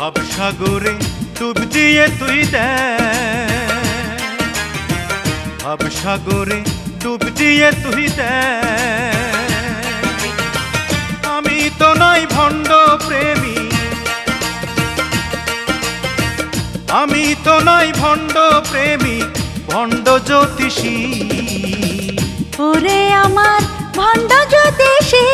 ভাবসাগরে ডুব দিয়ে তুই দেখ, ভাবসাগরে ডুব দিয়ে তুই দেখ। আমি তো নই ভণ্ড প্রেমী, আমি তো নই ভণ্ড প্রেমী, ভণ্ড জ্যোতিষী। ওরে আমার ভণ্ড জ্যোতিষী,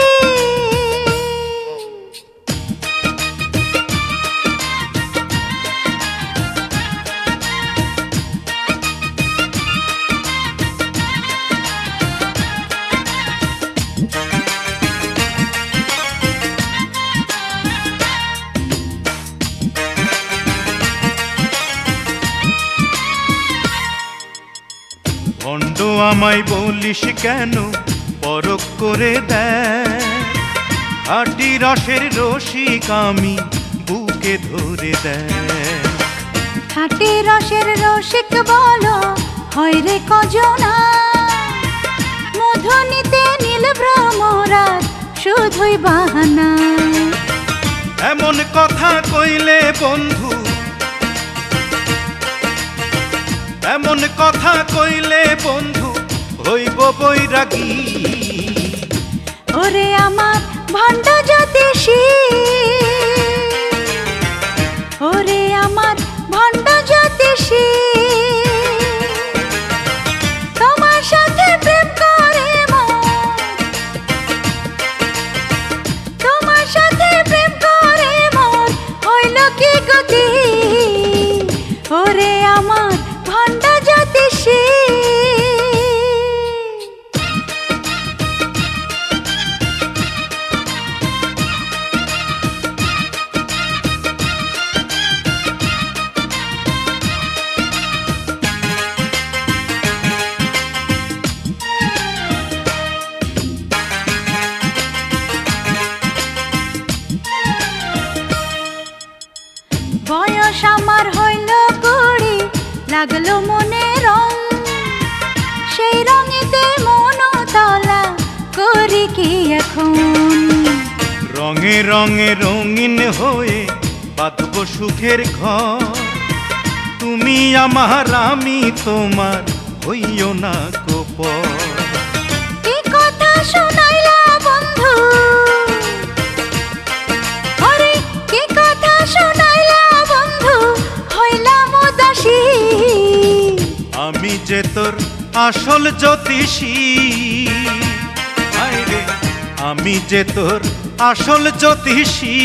ভণ্ড আমায় বলিস কেন, পরখ করে দেখ। খাঁটি রসের রসিক আমি, বুকে ধরে দেখ। খাঁটি রসের রসিক বলো হয় রে কজনা, মধু নিতে নীল ভ্রমরার শুধুই বাহানা। এমন কথা কইলে বন্ধু, এমন কথা কইলে বন্ধু, হইব বৈরাগী। ওরে আমার ভণ্ড জ্যোতিষী, ওরে আমার ভণ্ড জ্যোতিষী। তোমার সাথে প্রেম করে মন, তোমার সাথে প্রেম করে মন, হইল কি গতি। ওরে আমার ভণ্ড জ্যোতিষী, বয়স আমার হইল কুড়ি, লাগলো মনে রং, সেই রঙেতে মন তলা করি কি এখন। রঙে রঙে রঙিন হয়ে বাঁধব সুখের ঘর। তুমি আমার, আমি তোমার, হইও না গোপন। কি কথা শোনাইলা বন্ধু, আরে কি কথা শোনাইলা বন্ধু, হইলাম উদাসী। আমি যে তোর আসল জ্যোতিষী, হায় রে, আমি যে তোর আসল জ্যোতিষী।